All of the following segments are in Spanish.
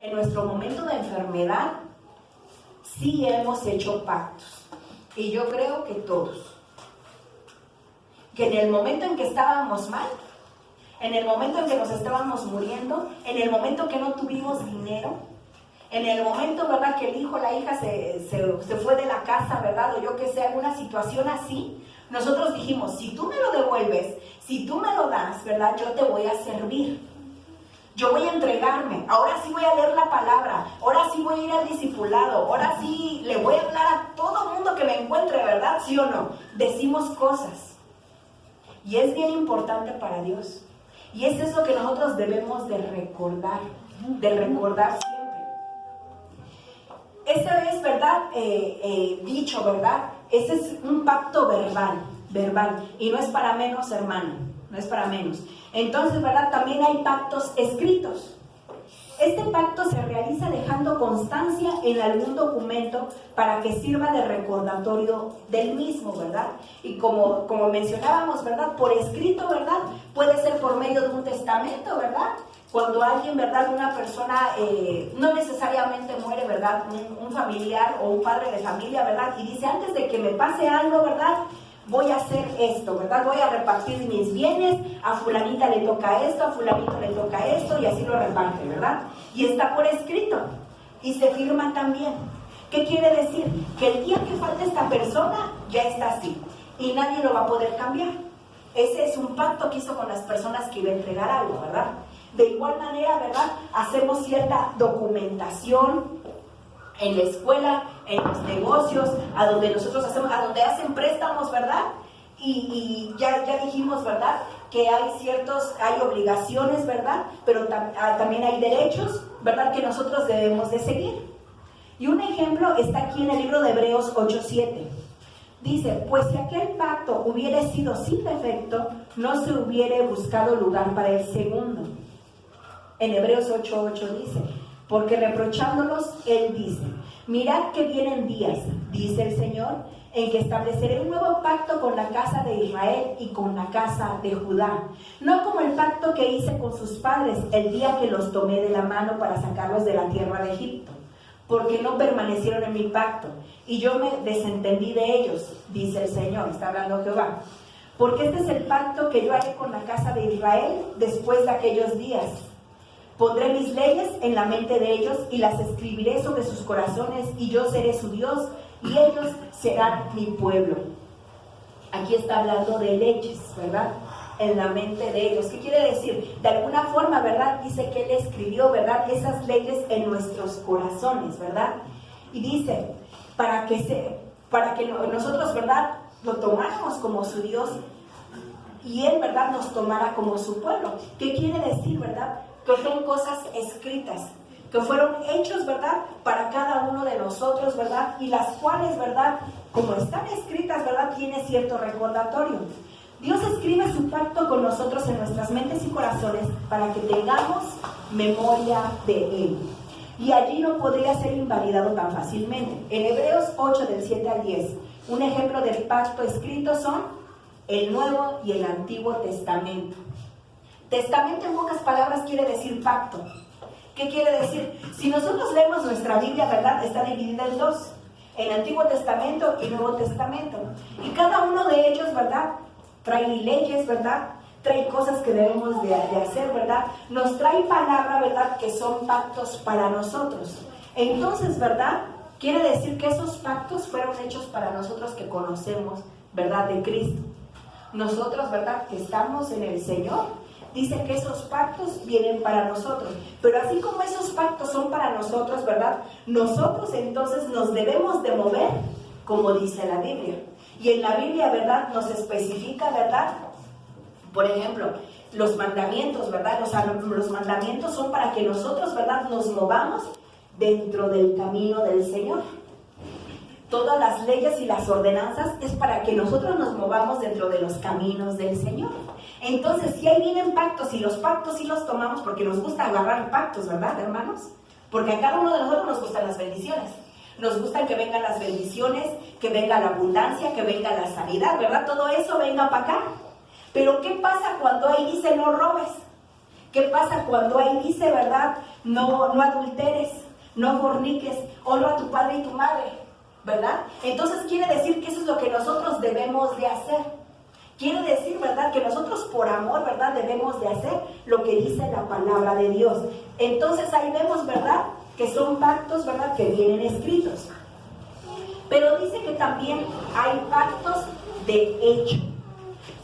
En nuestro momento de enfermedad, sí hemos hecho pactos. Y yo creo que todos. Que en el momento en que estábamos mal, en el momento en que nos estábamos muriendo, en el momento que no tuvimos dinero, en el momento, ¿verdad?, que el hijo o la hija se fue de la casa, ¿verdad?, o yo que sé, alguna situación así, nosotros dijimos, si tú me lo devuelves, si tú me lo das, ¿verdad?, yo te voy a servir. Yo voy a entregarme, ahora sí voy a leer la palabra, ahora sí voy a ir al discipulado, ahora sí le voy a hablar a todo mundo que me encuentre, ¿verdad? ¿Sí o no? Decimos cosas. Y es bien importante para Dios. Y es eso que nosotros debemos de recordar siempre. Esta es, ¿verdad? Dicho, ¿verdad? Ese es un pacto verbal. Y no es para menos, hermano, no es para menos. Entonces, ¿verdad? También hay pactos escritos. Este pacto se realiza dejando constancia en algún documento para que sirva de recordatorio del mismo, ¿verdad? Y como mencionábamos, ¿verdad? Por escrito, ¿verdad? Puede ser por medio de un testamento, ¿verdad? Cuando alguien, ¿verdad? Una persona no necesariamente muere, ¿verdad? Un familiar o un padre de familia, ¿verdad? Y dice, antes de que me pase algo, ¿verdad?, voy a hacer esto, ¿verdad? Voy a repartir mis bienes, a fulanita le toca esto, a fulanito le toca esto, y así lo reparte, ¿verdad? Y está por escrito, y se firma también. ¿Qué quiere decir? Que el día que falte esta persona, ya está así, y nadie lo va a poder cambiar. Ese es un pacto que hizo con las personas que iba a entregar algo, ¿verdad? De igual manera, ¿verdad?, hacemos cierta documentación en la escuela, en los negocios, a donde nosotros donde hacen préstamos, ¿verdad? Y ya dijimos, ¿verdad?, que hay obligaciones, ¿verdad?, pero también hay derechos, ¿verdad?, que nosotros debemos de seguir. Y un ejemplo está aquí en el libro de Hebreos 8:7. Dice, pues si aquel pacto hubiera sido sin defecto, no se hubiera buscado lugar para el segundo. En Hebreos 8:8 dice, porque reprochándolos, él dice, mirad que vienen días, dice el Señor, en que estableceré un nuevo pacto con la casa de Israel y con la casa de Judá, no como el pacto que hice con sus padres el día que los tomé de la mano para sacarlos de la tierra de Egipto, porque no permanecieron en mi pacto, y yo me desentendí de ellos, dice el Señor, está hablando Jehová, porque este es el pacto que yo haré con la casa de Israel después de aquellos días. Pondré mis leyes en la mente de ellos y las escribiré sobre sus corazones, y yo seré su Dios y ellos serán mi pueblo. Aquí está hablando de leyes, ¿verdad?, en la mente de ellos. ¿Qué quiere decir? De alguna forma, ¿verdad?, dice que Él escribió, ¿verdad?, esas leyes en nuestros corazones, ¿verdad? Y dice, para que nosotros, ¿verdad?, lo tomáramos como su Dios y Él, ¿verdad?, nos tomara como su pueblo. ¿Qué quiere decir, verdad? Que son cosas escritas, que fueron hechos, ¿verdad?, para cada uno de nosotros, ¿verdad?, y las cuales, ¿verdad?, como están escritas, ¿verdad?, tiene cierto recordatorio. Dios escribe su pacto con nosotros en nuestras mentes y corazones para que tengamos memoria de Él. Y allí no podría ser invalidado tan fácilmente. En Hebreos 8, del 7 al 10, un ejemplo del pacto escrito son el Nuevo y el Antiguo Testamento. Testamento, en pocas palabras, quiere decir pacto. ¿Qué quiere decir? Si nosotros leemos nuestra Biblia, ¿verdad?, está dividida en dos, en Antiguo Testamento y Nuevo Testamento. Y cada uno de ellos, ¿verdad?, trae leyes, ¿verdad?, trae cosas que debemos de hacer, ¿verdad?, nos trae palabra, ¿verdad?, que son pactos para nosotros. Entonces, ¿verdad?, quiere decir que esos pactos fueron hechos para nosotros que conocemos, ¿verdad?, de Cristo. Nosotros, ¿verdad?, que estamos en el Señor, dice que esos pactos vienen para nosotros, pero así como esos pactos son para nosotros, ¿verdad?, nosotros entonces nos debemos de mover como dice la Biblia. Y en la Biblia, ¿verdad?, nos especifica, ¿verdad?, por ejemplo, los mandamientos, ¿verdad?, los mandamientos son para que nosotros, ¿verdad?, nos movamos dentro del camino del Señor. Todas las leyes y las ordenanzas es para que nosotros nos movamos dentro de los caminos del Señor. Entonces, si ahí vienen pactos, y los pactos sí los tomamos porque nos gusta agarrar pactos, ¿verdad, hermanos? Porque a cada uno de nosotros nos gustan las bendiciones. Nos gusta que vengan las bendiciones, que venga la abundancia, que venga la sanidad, ¿verdad? Todo eso venga para acá. Pero ¿qué pasa cuando ahí dice no robes? ¿Qué pasa cuando ahí dice, verdad? No adulteres, no forniques, honra a tu padre y tu madre, ¿verdad? Entonces quiere decir que eso es lo que nosotros debemos de hacer. Quiere decir, ¿verdad? Que nosotros por amor, ¿verdad? Debemos de hacer lo que dice la palabra de Dios. Entonces ahí vemos, ¿verdad? Que son pactos, ¿verdad? Que vienen escritos. Pero dice que también hay pactos de hecho.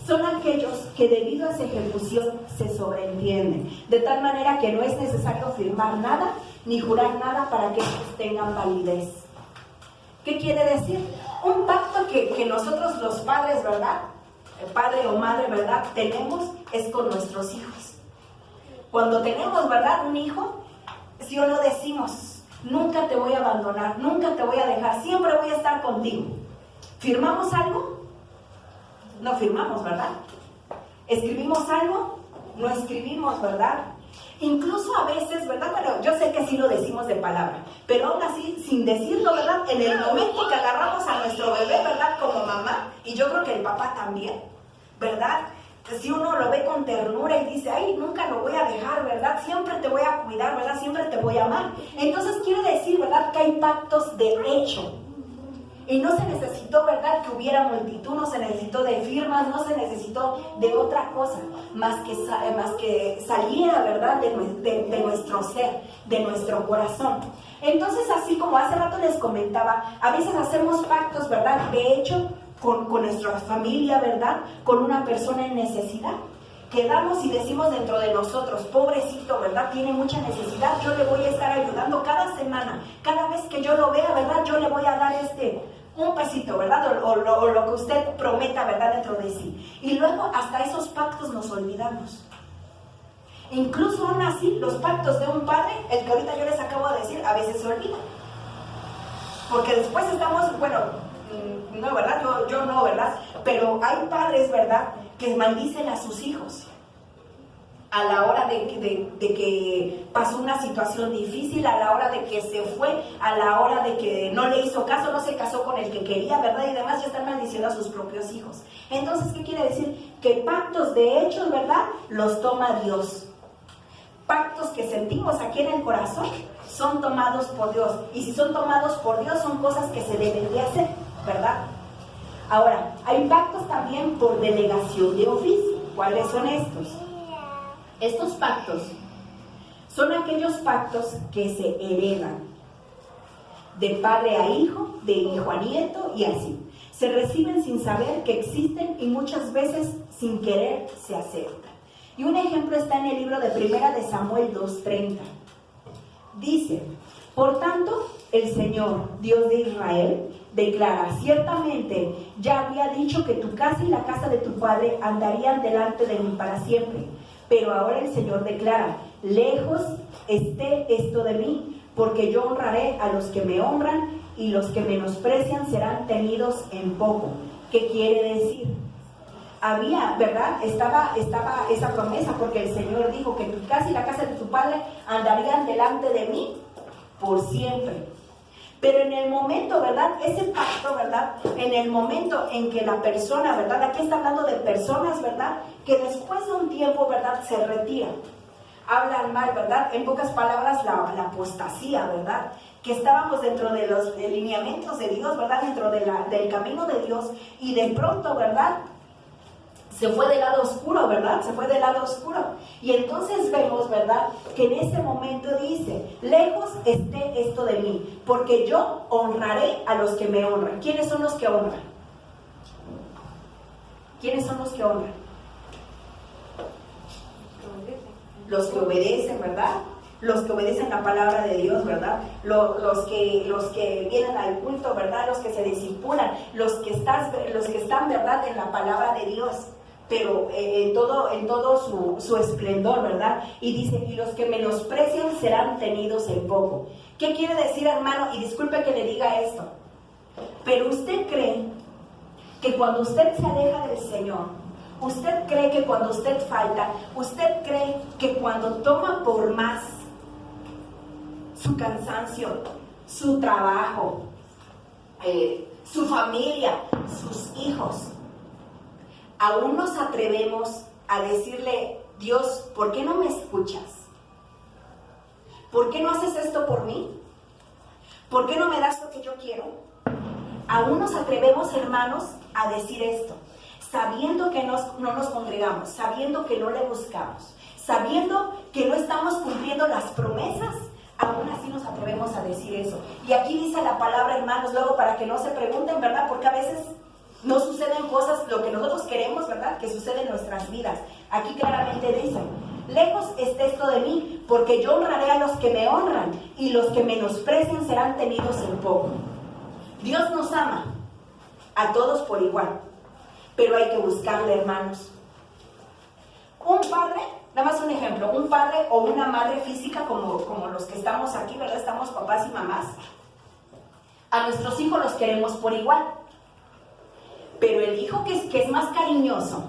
Son aquellos que debido a su ejecución se sobreentienden, de tal manera que no es necesario firmar nada ni jurar nada para que estos tengan validez. ¿Qué quiere decir? Un pacto que nosotros los padres, ¿verdad? El padre o madre, ¿verdad? Tenemos es con nuestros hijos. Cuando tenemos, ¿verdad? Un hijo, si o no decimos, nunca te voy a abandonar, nunca te voy a dejar, siempre voy a estar contigo. ¿Firmamos algo? No firmamos, ¿verdad? ¿Escribimos algo? No escribimos, ¿verdad? Incluso a veces, ¿verdad? Bueno, yo sé que sí lo decimos de palabra, pero aún así, sin decirlo, ¿verdad? En el momento que agarramos a nuestro bebé, ¿verdad? Como mamá, y yo creo que el papá también, ¿verdad? Si uno lo ve con ternura y dice, ay, nunca lo voy a dejar, ¿verdad? Siempre te voy a cuidar, ¿verdad? Siempre te voy a amar. Entonces quiere decir, ¿verdad? Que hay pactos de hecho. Y no se necesitó, ¿verdad? Que hubiera multitud, no se necesitó de firmas, no se necesitó de otra cosa, más que saliera, ¿verdad? De nuestro ser, de nuestro corazón. Entonces, así como hace rato les comentaba, a veces hacemos pactos, ¿verdad? De hecho, con nuestra familia, ¿verdad? Con una persona en necesidad. Quedamos y decimos dentro de nosotros, pobrecito, ¿verdad? Tiene mucha necesidad, yo le voy a estar ayudando cada semana. Cada vez que yo lo vea, ¿verdad? Yo le voy a dar un pesito, ¿verdad? O lo que usted prometa, ¿verdad? Dentro de sí. Y luego hasta esos pactos nos olvidamos. Incluso aún así, los pactos de un padre, el que ahorita yo les acabo de decir, a veces se olvidan. Porque después estamos, bueno, no, ¿verdad? Yo no, ¿verdad? Pero hay padres, ¿verdad? Que maldicen a sus hijos a la hora de que pasó una situación difícil, a la hora de que se fue, a la hora de que no le hizo caso, no se casó con el que quería, ¿verdad? Y demás, ya están maldiciendo a sus propios hijos. Entonces, ¿qué quiere decir? Que pactos de hechos, ¿verdad? Los toma Dios. Pactos que sentimos aquí en el corazón son tomados por Dios. Y si son tomados por Dios, son cosas que se deben de hacer, ¿verdad? Ahora, hay pactos también por delegación de oficio. ¿Cuáles son estos? Estos pactos son aquellos pactos que se heredan de padre a hijo, de hijo a nieto y así. Se reciben sin saber que existen y muchas veces sin querer se aceptan. Y un ejemplo está en el libro de Primera de Samuel 2:30. Dice, por tanto, el Señor, Dios de Israel, declara, ciertamente ya había dicho que tu casa y la casa de tu padre andarían delante de mí para siempre. Pero ahora el Señor declara, lejos esté esto de mí, porque yo honraré a los que me honran y los que menosprecian serán tenidos en poco. ¿Qué quiere decir? Había, ¿verdad? Estaba esa promesa, porque el Señor dijo que tu casa y la casa de tu padre andarían delante de mí por siempre. Pero en el momento, ¿verdad? Ese pacto, ¿verdad? En el momento en que la persona, ¿verdad? Aquí está hablando de personas, ¿verdad? Que después de un tiempo, ¿verdad? Se retiran. Hablan mal, ¿verdad? En pocas palabras, la apostasía, ¿verdad? Que estábamos dentro de los lineamientos de Dios, ¿verdad? Dentro del camino de Dios y de pronto, ¿verdad? Se fue del lado oscuro, ¿verdad? Se fue del lado oscuro. Y entonces vemos, ¿verdad? Que en ese momento dice, lejos esté esto de mí, porque yo honraré a los que me honran. ¿Quiénes son los que honran? ¿Quiénes son los que honran? Los que obedecen, ¿verdad? Los que obedecen la palabra de Dios, ¿verdad? Los que vienen al culto, ¿verdad? Los que se discipulan, los que están, ¿verdad? En la palabra de Dios. Pero en todo su esplendor, ¿verdad? Y dice, y los que menosprecian serán tenidos en poco. ¿Qué quiere decir, hermano? Y disculpe que le diga esto, pero usted cree que cuando usted se aleja del Señor, usted cree que cuando usted falta, usted cree que cuando toma por más su cansancio, su trabajo, su familia, sus hijos, aún nos atrevemos a decirle Dios, ¿por qué no me escuchas? ¿Por qué no haces esto por mí? ¿Por qué no me das lo que yo quiero? Aún nos atrevemos, hermanos, a decir esto, sabiendo que no nos congregamos, sabiendo que no le buscamos, sabiendo que no estamos cumpliendo las promesas, aún así nos atrevemos a decir eso. Y aquí dice la palabra, hermanos, luego para que no se pregunten, ¿verdad? Porque a veces no suceden cosas, lo que nosotros queremos, ¿verdad? Que sucede en nuestras vidas. Aquí claramente dice, lejos esté esto de mí, porque yo honraré a los que me honran, y los que menosprecien serán tenidos en poco. Dios nos ama a todos por igual, pero hay que buscarle, hermanos. Un padre, nada más un ejemplo, un padre o una madre física como los que estamos aquí, ¿verdad? Estamos papás y mamás. A nuestros hijos los queremos por igual, pero el hijo que es más cariñoso,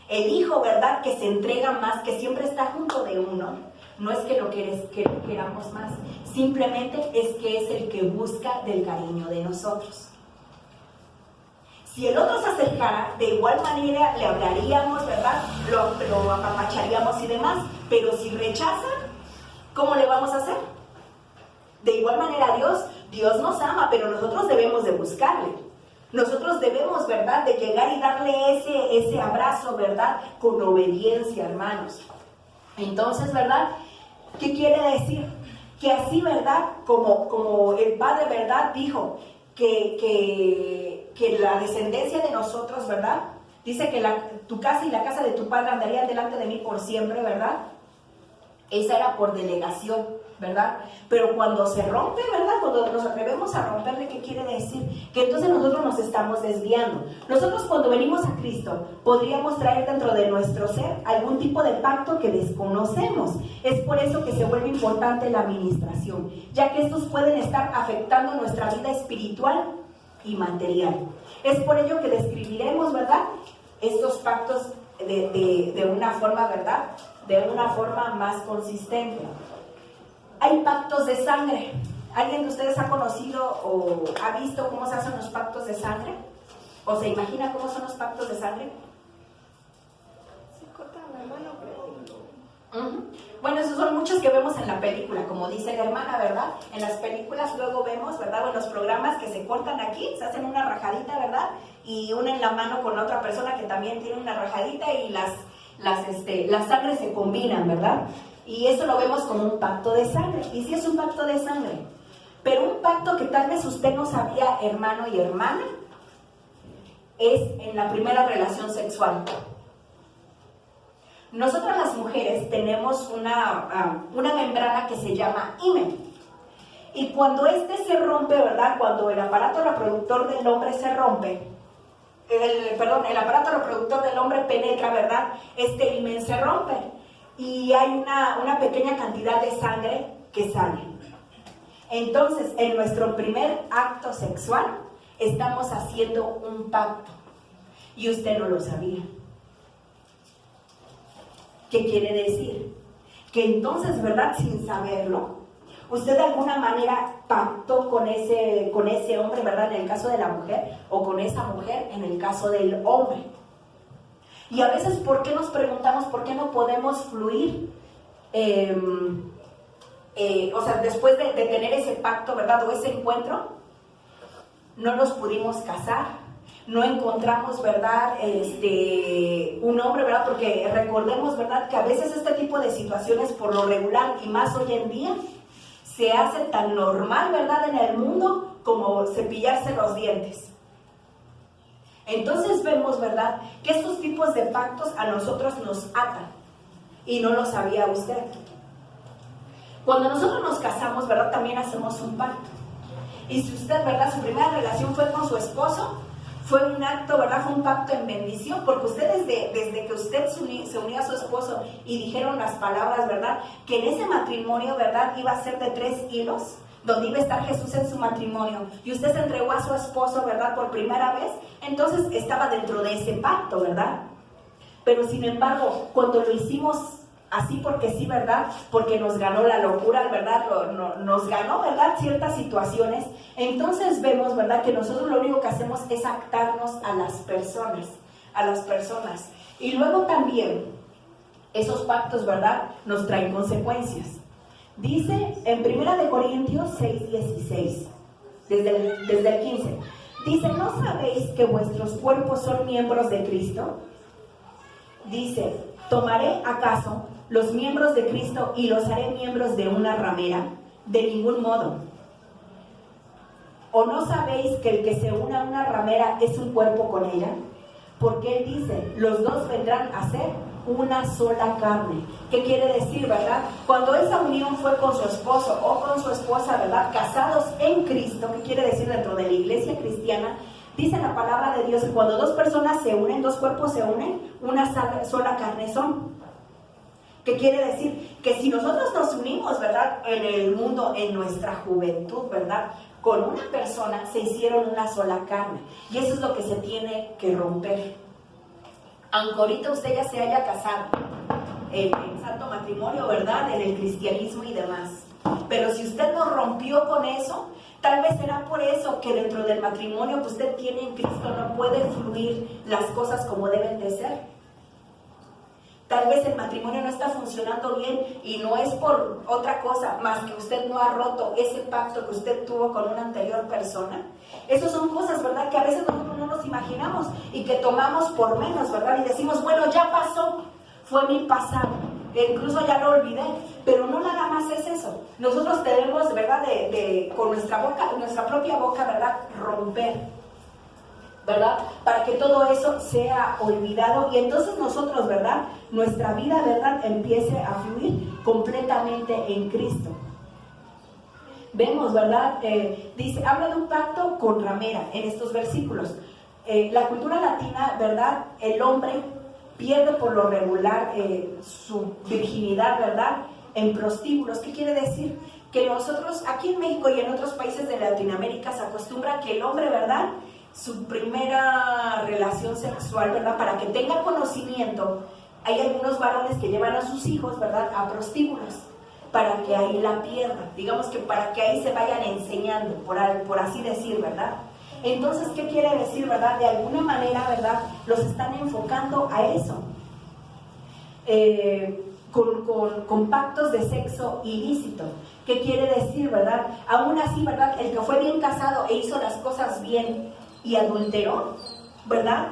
el hijo, ¿verdad?, que se entrega más, que siempre está junto de uno, no es que lo queramos más, simplemente es que es el que busca del cariño de nosotros. Si el otro se acercara, de igual manera le hablaríamos, ¿verdad?, lo apapacharíamos y demás, pero si rechaza, ¿cómo le vamos a hacer? De igual manera Dios nos ama, pero nosotros debemos de buscarle. Nosotros debemos, ¿verdad?, de llegar y darle ese abrazo, ¿verdad?, con obediencia, hermanos. Entonces, ¿verdad?, ¿qué quiere decir? Que así, ¿verdad?, como el Padre, ¿verdad?, dijo que la descendencia de nosotros, ¿verdad?, dice que tu casa y la casa de tu Padre andarían delante de mí por siempre, ¿verdad? Esa era por delegación, ¿verdad? Pero cuando se rompe, ¿verdad?, cuando nos atrevemos a romperle, ¿qué quiere decir? Que entonces nosotros nos estamos desviando. Nosotros cuando venimos a Cristo podríamos traer dentro de nuestro ser algún tipo de pacto que desconocemos. Es por eso que se vuelve importante la administración, ya que estos pueden estar afectando nuestra vida espiritual y material. Es por ello que describiremos, ¿verdad?, estos pactos de una forma, ¿verdad?, de una forma más consistente. Hay pactos de sangre. ¿Alguien de ustedes ha conocido o ha visto cómo se hacen los pactos de sangre? ¿O se imagina cómo son los pactos de sangre? Se cortan la mano, pero... Bueno, esos son muchos que vemos en la película, como dice la hermana, ¿verdad? En las películas luego vemos, ¿verdad? O en los programas que se cortan aquí, se hacen una rajadita, ¿verdad? Y unen la mano con otra persona que también tiene una rajadita y las sangres se combinan, ¿verdad? Y eso lo vemos como un pacto de sangre. Y sí es un pacto de sangre. Pero un pacto que tal vez usted no sabía, hermano y hermana, es en la primera relación sexual. Nosotras las mujeres tenemos una membrana que se llama himen. Y cuando se rompe, ¿verdad? Cuando el aparato reproductor del hombre se rompe, el aparato reproductor del hombre penetra, ¿verdad? Este himen se rompe. Y hay una pequeña cantidad de sangre que sale. Entonces, en nuestro primer acto sexual, estamos haciendo un pacto. Y usted no lo sabía. ¿Qué quiere decir? Que entonces, ¿verdad?, sin saberlo, usted de alguna manera pactó con ese hombre, ¿verdad?, en el caso de la mujer, o con esa mujer en el caso del hombre. Y a veces, ¿por qué nos preguntamos por qué no podemos fluir? O sea, después de tener ese pacto, ¿verdad?, o ese encuentro, no nos pudimos casar, no encontramos, ¿verdad?, un hombre, ¿verdad? Porque recordemos, ¿verdad?, que a veces este tipo de situaciones, por lo regular, y más hoy en día, se hace tan normal, ¿verdad?, en el mundo como cepillarse los dientes. Entonces vemos, ¿verdad?, que estos tipos de pactos a nosotros nos atan, y no lo sabía usted. Cuando nosotros nos casamos, ¿verdad?, también hacemos un pacto. Y si usted, ¿verdad?, su primera relación fue con su esposo, fue un acto, ¿verdad?, fue un pacto en bendición, porque usted desde que usted se unió a su esposo y dijeron las palabras, ¿verdad?, que en ese matrimonio, ¿verdad?, iba a ser de 3 hilos, donde iba a estar Jesús en su matrimonio, y usted se entregó a su esposo, ¿verdad?, por primera vez, entonces estaba dentro de ese pacto, ¿verdad? Pero sin embargo, cuando lo hicimos así porque sí, ¿verdad?, porque nos ganó la locura, ¿verdad?, nos ganó, ¿verdad?, ciertas situaciones, entonces vemos, ¿verdad?, que nosotros lo único que hacemos es actarnos a las personas, y luego también esos pactos, ¿verdad?, nos traen consecuencias. Dice en 1 Corintios 6:16, desde el 15, dice, ¿no sabéis que vuestros cuerpos son miembros de Cristo? Dice, ¿tomaré acaso los miembros de Cristo y los haré miembros de una ramera? De ningún modo. ¿O no sabéis que el que se une a una ramera es un cuerpo con ella? Porque él dice, los dos vendrán a ser una sola carne. ¿Qué quiere decir, verdad? Cuando esa unión fue con su esposo o con su esposa, ¿verdad?, casados en Cristo, ¿qué quiere decir dentro de la iglesia cristiana? Dice la palabra de Dios que cuando dos personas se unen, dos cuerpos se unen, una sola carne son. ¿Qué quiere decir? Que si nosotros nos unimos, ¿verdad?, en el mundo, en nuestra juventud, ¿verdad?, con una persona, se hicieron una sola carne. Y eso es lo que se tiene que romper. Aunque ahorita usted ya se haya casado en santo matrimonio, ¿verdad?, en el cristianismo y demás. Pero si usted no rompió con eso, tal vez será por eso que dentro del matrimonio que usted tiene en Cristo no puede fluir las cosas como deben de ser. Tal vez el matrimonio no está funcionando bien y no es por otra cosa más que usted no ha roto ese pacto que usted tuvo con una anterior persona. Esas son cosas, ¿verdad?, que a veces nosotros no nos imaginamos y que tomamos por menos, ¿verdad? Y decimos, bueno, ya pasó, fue mi pasado, incluso ya lo olvidé, pero no nada más es eso. Nosotros debemos, ¿verdad?, con nuestra boca, nuestra propia boca, ¿verdad?, romper, ¿verdad?, para que todo eso sea olvidado y entonces nosotros, ¿verdad?, nuestra vida, ¿verdad?, empiece a fluir completamente en Cristo. Vemos, ¿verdad?, dice, habla de un pacto con ramera en estos versículos. La cultura latina, ¿verdad?, el hombre pierde por lo regular su virginidad, ¿verdad?, en prostíbulos. ¿Qué quiere decir? Que nosotros aquí en México y en otros países de Latinoamérica se acostumbra que el hombre, ¿verdad?, su primera relación sexual, ¿verdad?, para que tenga conocimiento, hay algunos varones que llevan a sus hijos, ¿verdad?, a prostíbulos, para que ahí la pierdan, digamos que para que ahí se vayan enseñando, por así decir, ¿verdad? Entonces, ¿qué quiere decir, verdad? De alguna manera, ¿verdad?, los están enfocando a eso, con pactos de sexo ilícito. ¿Qué quiere decir, verdad? Aún así, ¿verdad?, el que fue bien casado e hizo las cosas bien y adulteró, ¿verdad?,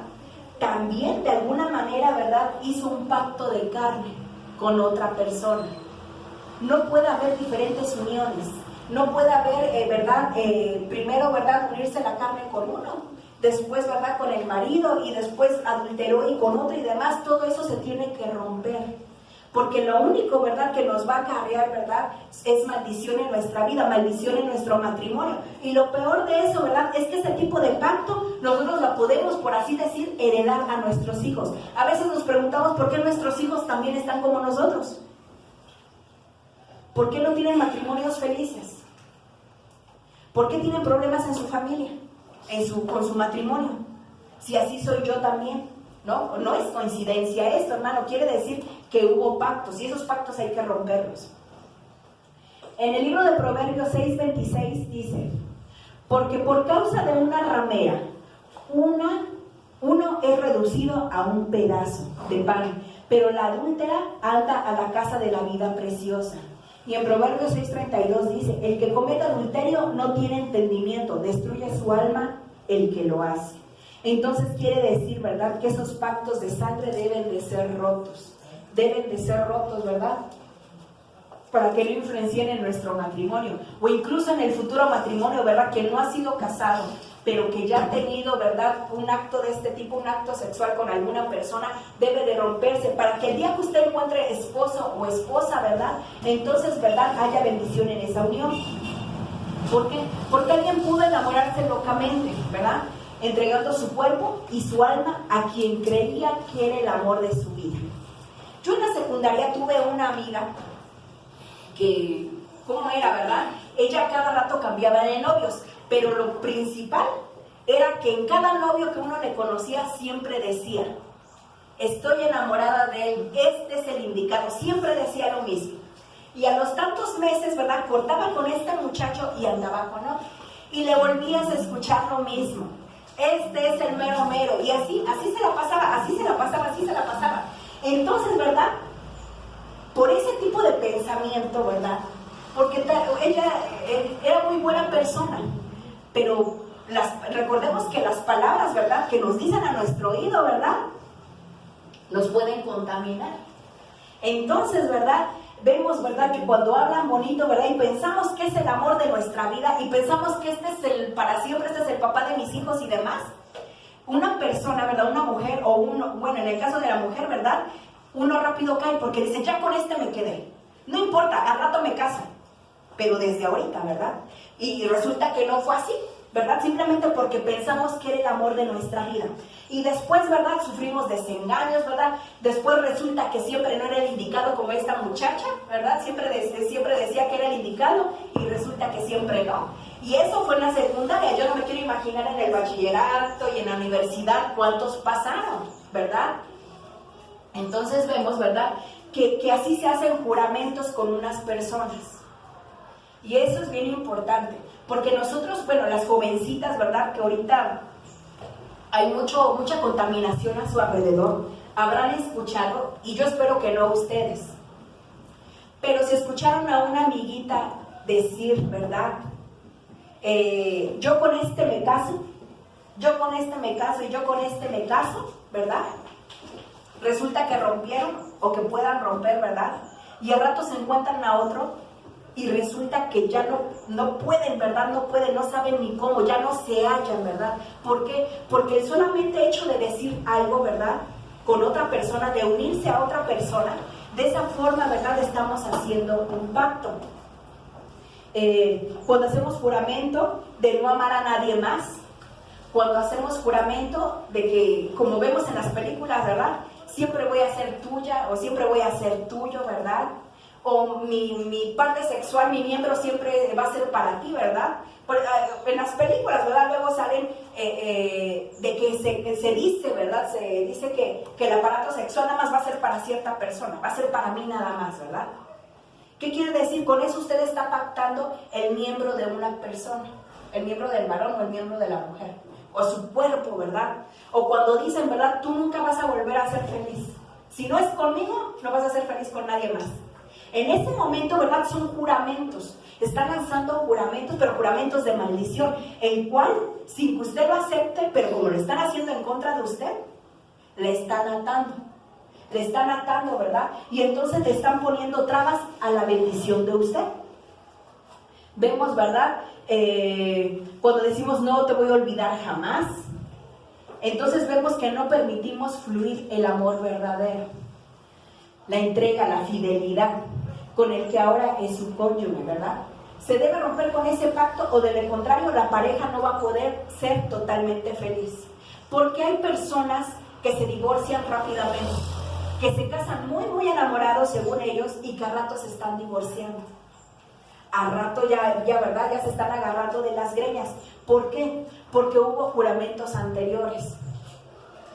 también de alguna manera, ¿verdad?, hizo un pacto de carne con otra persona. No puede haber diferentes uniones, no puede haber, ¿verdad?, primero, ¿verdad?, unirse la carne con uno, después, ¿verdad?, con el marido y después adulteró y con otro y demás. Todo eso se tiene que romper. Porque lo único, ¿verdad?, que nos va a acarrear, ¿verdad?, es maldición en nuestra vida, maldición en nuestro matrimonio. Y lo peor de eso, ¿verdad?, es que ese tipo de pacto nosotros lo podemos, por así decir, heredar a nuestros hijos. A veces nos preguntamos por qué nuestros hijos también están como nosotros. ¿Por qué no tienen matrimonios felices? ¿Por qué tienen problemas en su familia, con su matrimonio? Si así soy yo también. No es coincidencia esto, hermano, quiere decir que hubo pactos y esos pactos hay que romperlos. En el libro de Proverbios 6:26 dice, porque por causa de una ramera, uno es reducido a un pedazo de pan, pero la adúltera anda a la casa de la vida preciosa. Y en Proverbios 6:32 dice, el que comete adulterio no tiene entendimiento, destruye su alma el que lo hace. Entonces quiere decir, ¿verdad?, que esos pactos de sangre deben de ser rotos, ¿verdad?, para que no influencien en nuestro matrimonio, o incluso en el futuro matrimonio, ¿verdad?, que no ha sido casado, pero que ya ha tenido, ¿verdad?, un acto de este tipo, un acto sexual con alguna persona, debe de romperse, para que el día que usted encuentre esposo o esposa, ¿verdad?, entonces, ¿verdad?, haya bendición en esa unión. ¿Por qué? Porque alguien pudo enamorarse locamente, ¿verdad?, entregando su cuerpo y su alma a quien creía que era el amor de su vida. Yo en la secundaria tuve una amiga que, ¿cómo era, verdad? Ella cada rato cambiaba de novios, pero lo principal era que en cada novio que uno le conocía siempre decía, estoy enamorada de él, este es el indicado, siempre decía lo mismo. Y a los tantos meses, ¿verdad?, cortaba con este muchacho y andaba con otro. Y le volvías a escuchar lo mismo. Este es el mero mero, y así se la pasaba. Entonces, ¿verdad?, por ese tipo de pensamiento, ¿verdad? Porque ella era muy buena persona, pero recordemos que las palabras, ¿verdad?, que nos dicen a nuestro oído, ¿verdad?, nos pueden contaminar. Entonces, ¿verdad?, vemos, ¿verdad?, que cuando hablan bonito, ¿verdad?, y pensamos que es el amor de nuestra vida, y pensamos que este es el para siempre, este es el papá de mis hijos y demás, una persona, ¿verdad?, una mujer, o uno, bueno, en el caso de la mujer, ¿verdad?, uno rápido cae porque dice, ya con este me quedé, no importa, al rato me caso, pero desde ahorita, ¿verdad? Y resulta que no fue así, ¿verdad? Simplemente porque pensamos que era el amor de nuestra vida. Y después, ¿verdad?, sufrimos desengaños, ¿verdad? Después resulta que siempre no era el indicado como esta muchacha, ¿verdad? Siempre decía que era el indicado y resulta que siempre no. Y eso fue en la secundaria. Yo no me quiero imaginar en el bachillerato y en la universidad cuántos pasaron, ¿verdad? Entonces vemos, ¿verdad?, que así se hacen juramentos con unas personas. Y eso es bien importante, porque nosotros, bueno, las jovencitas, ¿verdad?, que ahorita hay mucha contaminación a su alrededor, habrán escuchado, y yo espero que no ustedes, pero si escucharon a una amiguita decir, ¿verdad?, yo con este me caso, yo con este me caso y yo con este me caso, ¿verdad? Resulta que rompieron o que puedan romper, ¿verdad? Y al rato se encuentran a otro y resulta que ya no pueden, ¿verdad? No pueden, no saben ni cómo, ya no se hallan, ¿verdad? ¿Por qué? Porque el solamente hecho de decir algo, ¿verdad?, con otra persona, de unirse a otra persona, de esa forma, ¿verdad?, estamos haciendo un pacto. Cuando hacemos juramento de no amar a nadie más, cuando hacemos juramento de que, como vemos en las películas, ¿verdad?, siempre voy a ser tuya o siempre voy a ser tuyo, ¿verdad?, o mi parte sexual, mi miembro siempre va a ser para ti, ¿verdad? En las películas, ¿verdad?, luego salen de que se dice, ¿verdad?, se dice que el aparato sexual nada más va a ser para cierta persona, va a ser para mí nada más, ¿verdad? ¿Qué quiere decir? Con eso usted está pactando el miembro de una persona, el miembro del varón o el miembro de la mujer, o su cuerpo, ¿verdad? O cuando dicen, ¿verdad?, tú nunca vas a volver a ser feliz. Si no es conmigo, no vas a ser feliz con nadie más. En ese momento, ¿verdad?, son juramentos. Están lanzando juramentos, pero juramentos de maldición, el cual, sin que usted lo acepte, pero como lo están haciendo en contra de usted, le están atando. Le están atando, ¿verdad? Y entonces le están poniendo trabas a la bendición de usted. Vemos, ¿verdad?, cuando decimos no te voy a olvidar jamás, entonces vemos que no permitimos fluir el amor verdadero, la entrega, la fidelidad con el que ahora es su cónyuge, ¿verdad? Se debe romper con ese pacto o de lo contrario la pareja no va a poder ser totalmente feliz. Porque hay personas que se divorcian rápidamente, que se casan muy, muy enamorados según ellos y que a rato se están divorciando. A rato ya, ¿verdad?, ya se están agarrando de las greñas. ¿Por qué? Porque hubo juramentos anteriores.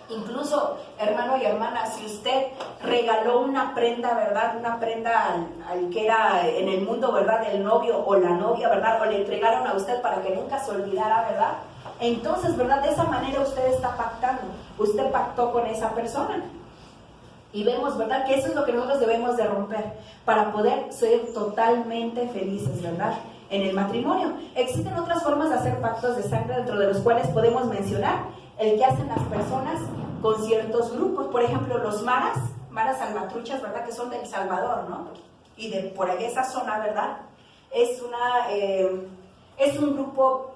Incluso, hermano y hermana, si usted regaló una prenda, ¿verdad?, una prenda al que era en el mundo, ¿verdad?, el novio o la novia, ¿verdad?, o le entregaron a usted para que nunca se olvidara, ¿verdad?, entonces, ¿verdad?, de esa manera usted está pactando. Usted pactó con esa persona. Y vemos, ¿verdad?, que eso es lo que nosotros debemos de romper para poder ser totalmente felices, ¿verdad?, en el matrimonio. Existen otras formas de hacer pactos de sangre, dentro de los cuales podemos mencionar el que hacen las personas con ciertos grupos. Por ejemplo, los maras salvatruchas, ¿verdad?, que son de El Salvador, ¿no?, y de por ahí esa zona, ¿verdad?, es un grupo,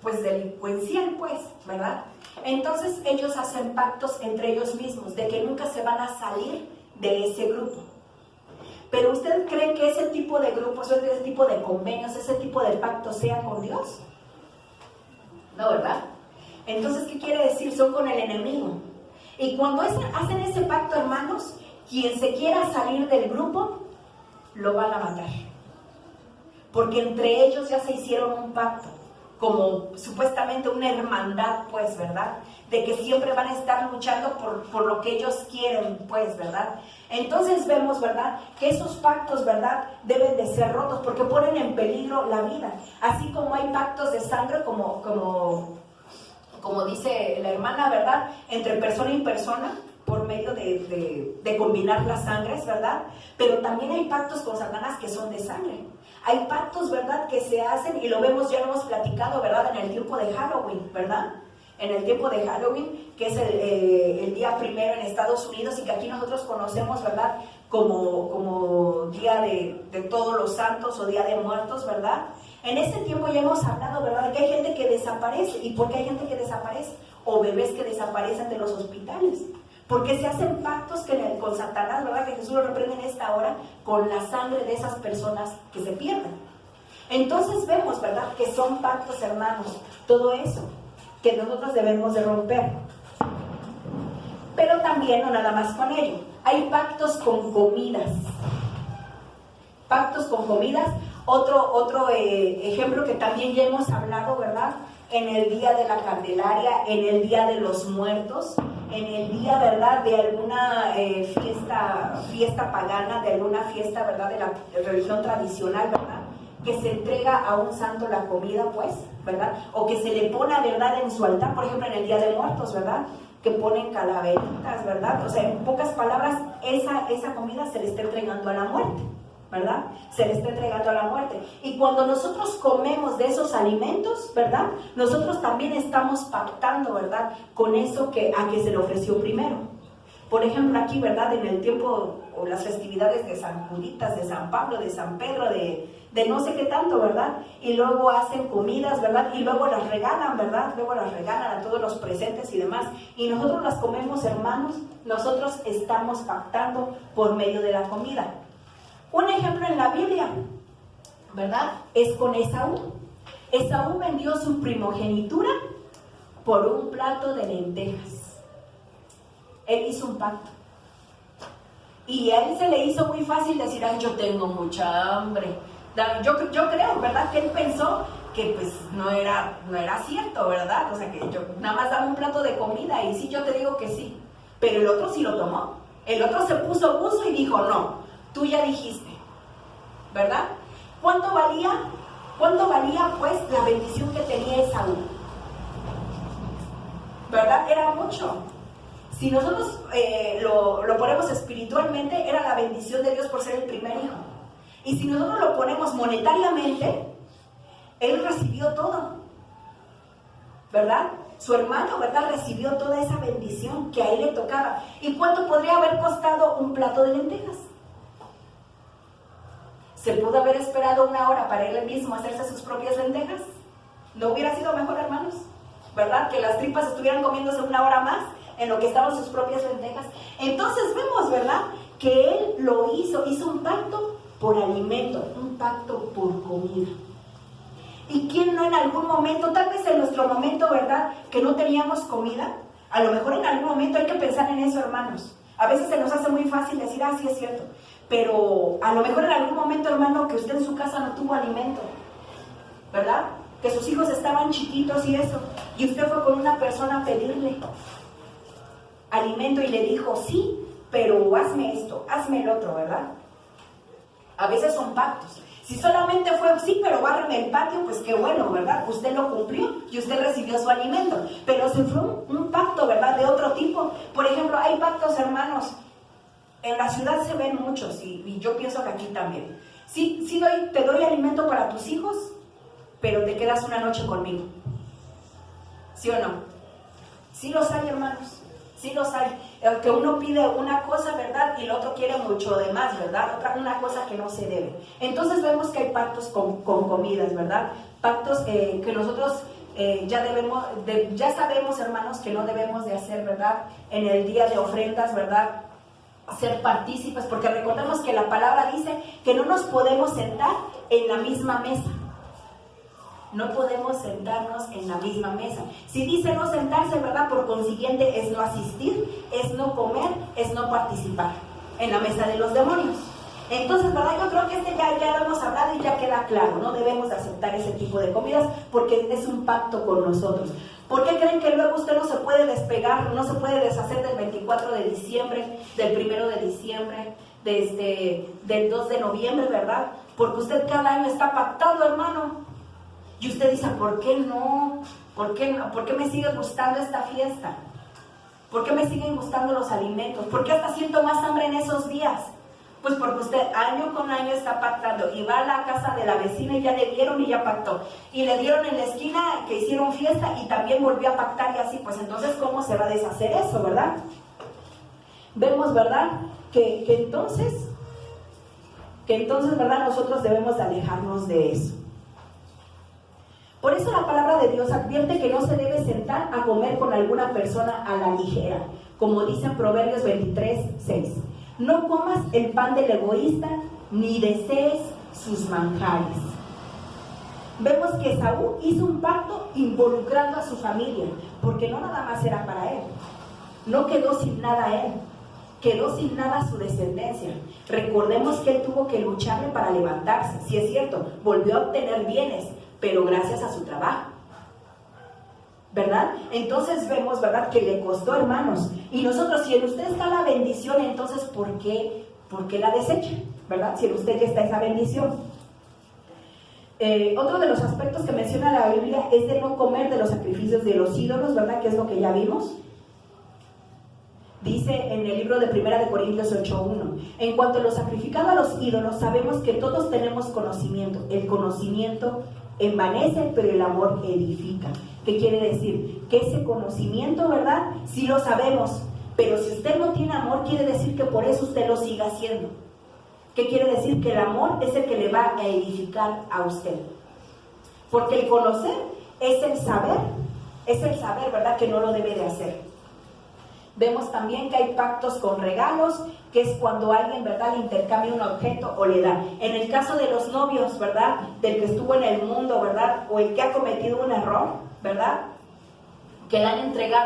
pues, delincuencial, pues, ¿verdad? Entonces ellos hacen pactos entre ellos mismos de que nunca se van a salir de ese grupo. Pero ¿usted cree que ese tipo de grupos, ese tipo de convenios, ese tipo de pactos sea con Dios? No, ¿verdad? Entonces, ¿qué quiere decir? Son con el enemigo. Y cuando hacen ese pacto, hermanos, quien se quiera salir del grupo, lo van a matar. Porque entre ellos ya se hicieron un pacto, como supuestamente una hermandad, pues, ¿verdad?, de que siempre van a estar luchando por lo que ellos quieren, pues, ¿verdad? Entonces vemos, ¿verdad?, que esos pactos, ¿verdad?, deben de ser rotos porque ponen en peligro la vida. Así como hay pactos de sangre, como dice la hermana, ¿verdad?, entre persona y persona, por medio de combinar las sangres, ¿verdad? Pero también hay pactos con Satanás que son de sangre. Hay pactos, ¿verdad?, que se hacen, y lo vemos, ya lo hemos platicado, ¿verdad?, en el tiempo de Halloween, ¿verdad? En el tiempo de Halloween, que es el día primero en Estados Unidos y que aquí nosotros conocemos, ¿verdad?, como Día de Todos los Santos o Día de Muertos, ¿verdad? En este tiempo ya hemos hablado, ¿verdad?, de que hay gente que desaparece. ¿Y por qué hay gente que desaparece? O bebés que desaparecen de los hospitales. Porque se hacen pactos con Satanás, ¿verdad?, que Jesús lo reprende en esta hora, con la sangre de esas personas que se pierden. Entonces vemos, ¿verdad?, que son pactos, hermanos, todo eso que nosotros debemos de romper. Pero también no nada más con ello, hay pactos con comidas. Pactos con comidas, otro ejemplo que también ya hemos hablado, ¿verdad?, en el día de la Candelaria, en el día de los muertos, en el día, ¿verdad?, de alguna fiesta pagana, de alguna fiesta, ¿verdad?, de la religión tradicional, ¿verdad?, que se entrega a un santo la comida, pues, ¿verdad?, o que se le pone, ¿verdad?, en su altar, por ejemplo, en el día de muertos, ¿verdad?, que ponen calaveritas, ¿verdad? O sea, en pocas palabras, esa comida se le está entregando a la muerte, ¿verdad? Se le está entregando a la muerte. Y cuando nosotros comemos de esos alimentos, ¿verdad?, nosotros también estamos pactando, ¿verdad?, con eso a que se le ofreció primero. Por ejemplo, aquí, ¿verdad?, en el tiempo o las festividades de San Juditas, de San Pablo, de San Pedro, de no sé qué tanto, ¿verdad? Y luego hacen comidas, ¿verdad? Y luego las regalan, ¿verdad? Luego las regalan a todos los presentes y demás. Y nosotros las comemos, hermanos, nosotros estamos pactando por medio de la comida. Un ejemplo en la Biblia, ¿verdad?, es con Esaú. Esaú vendió su primogenitura por un plato de lentejas. Él hizo un pacto. Y a él se le hizo muy fácil decir, ay, yo tengo mucha hambre. Yo creo, ¿verdad?, que él pensó que pues no era cierto, ¿verdad? O sea, que yo nada más daba un plato de comida y sí, yo te digo que sí. Pero el otro sí lo tomó. El otro se puso buzo y dijo, no, tú ya dijiste, ¿verdad? ¿Cuánto valía pues la bendición que tenía Esaú? ¿Verdad? Era mucho. Si nosotros lo ponemos espiritualmente, era la bendición de Dios por ser el primer hijo. Y si nosotros lo ponemos monetariamente, él recibió todo, ¿verdad? Su hermano, ¿verdad?, recibió toda esa bendición que a él le tocaba. ¿Y cuánto podría haber costado un plato de lentejas? ¿Se pudo haber esperado una hora para él mismo hacerse sus propias lentejas? ¿No hubiera sido mejor, hermanos? ¿Verdad? Que las tripas estuvieran comiéndose una hora más en lo que estaban sus propias lentejas. Entonces vemos, ¿verdad?, que él lo hizo un pacto por alimento, un pacto por comida. ¿Y quién no en algún momento, tal vez en nuestro momento, ¿verdad?, que no teníamos comida? A lo mejor en algún momento hay que pensar en eso, hermanos. A veces se nos hace muy fácil decir, ah, sí es cierto. Pero a lo mejor en algún momento, hermano, que usted en su casa no tuvo alimento, ¿verdad? Que sus hijos estaban chiquitos y eso. Y usted fue con una persona a pedirle alimento y le dijo, sí, pero hazme esto, hazme el otro, ¿verdad? A veces son pactos. Si solamente fue, sí, pero bárreme el patio, pues qué bueno, ¿verdad? Usted lo cumplió y usted recibió su alimento. Pero si fue un pacto, ¿verdad?, de otro tipo. Por ejemplo, hay pactos, hermanos. En la ciudad se ven muchos y yo pienso que aquí también. Sí, te doy alimento para tus hijos, pero te quedas una noche conmigo. ¿Sí o no? Sí los hay, hermanos. Sí los hay. Que uno pide una cosa, ¿verdad?, y el otro quiere mucho de más, ¿verdad? Una cosa que no se debe. Entonces vemos que hay pactos con comidas, ¿verdad? Pactos que nosotros ya sabemos, hermanos, que no debemos de hacer, ¿verdad? En el día de ofrendas, ¿verdad?, ser partícipes, porque recordemos que la palabra dice que no nos podemos sentar en la misma mesa. No podemos sentarnos en la misma mesa. Si dice no sentarse, ¿verdad?, por consiguiente es no asistir, es no comer, es no participar en la mesa de los demonios. Entonces, ¿verdad?, yo creo que ya lo hemos hablado y ya queda claro. No debemos aceptar ese tipo de comidas porque es un pacto con nosotros. ¿Por qué creen que luego usted no se puede despegar, no se puede deshacer del 24 de diciembre, del 1 de diciembre, del 2 de noviembre, ¿verdad? Porque usted cada año está pactado, hermano. Y usted dice, ¿por qué no? ¿Por qué me sigue gustando esta fiesta? ¿Por qué me siguen gustando los alimentos? ¿Por qué hasta siento más hambre en esos días? Pues porque usted año con año está pactando y va a la casa de la vecina y ya le dieron y ya pactó. Y le dieron en la esquina que hicieron fiesta y también volvió a pactar y así. Pues entonces, ¿cómo se va a deshacer eso, verdad? Vemos, ¿verdad? Que entonces, ¿verdad? Nosotros debemos de alejarnos de eso. Por eso la palabra de Dios advierte que no se debe sentar a comer con alguna persona a la ligera, como dice en Proverbios 23:6. No comas el pan del egoísta, ni desees sus manjares. Vemos que Saúl hizo un pacto involucrando a su familia, porque no nada más era para él. No quedó sin nada él, quedó sin nada su descendencia. Recordemos que él tuvo que lucharle para levantarse. Sí es cierto, volvió a obtener bienes, pero gracias a su trabajo, ¿verdad? Entonces vemos, ¿verdad?, que le costó, hermanos. Y nosotros, si en usted está la bendición, entonces ¿por qué la desecha? ¿Verdad? Si en usted ya está esa bendición. Otro de los aspectos que menciona la Biblia es de no comer de los sacrificios de los ídolos, ¿verdad? Que es lo que ya vimos. Dice en el libro de 1 Corintios 8:1: en cuanto a lo sacrificado a los ídolos, sabemos que todos tenemos conocimiento. El conocimiento envanece, pero el amor edifica. ¿Qué quiere decir? Que ese conocimiento, ¿verdad?, sí lo sabemos, pero si usted no tiene amor, quiere decir que por eso usted lo siga haciendo. ¿Qué quiere decir? Que el amor es el que le va a edificar a usted. Porque el conocer es el saber, ¿verdad?, que no lo debe de hacer. Vemos también que hay pactos con regalos, que es cuando alguien, ¿verdad?, le intercambia un objeto o le da. En el caso de los novios, ¿verdad?, del que estuvo en el mundo, ¿verdad?, o el que ha cometido un error, ¿verdad?, que le han entregado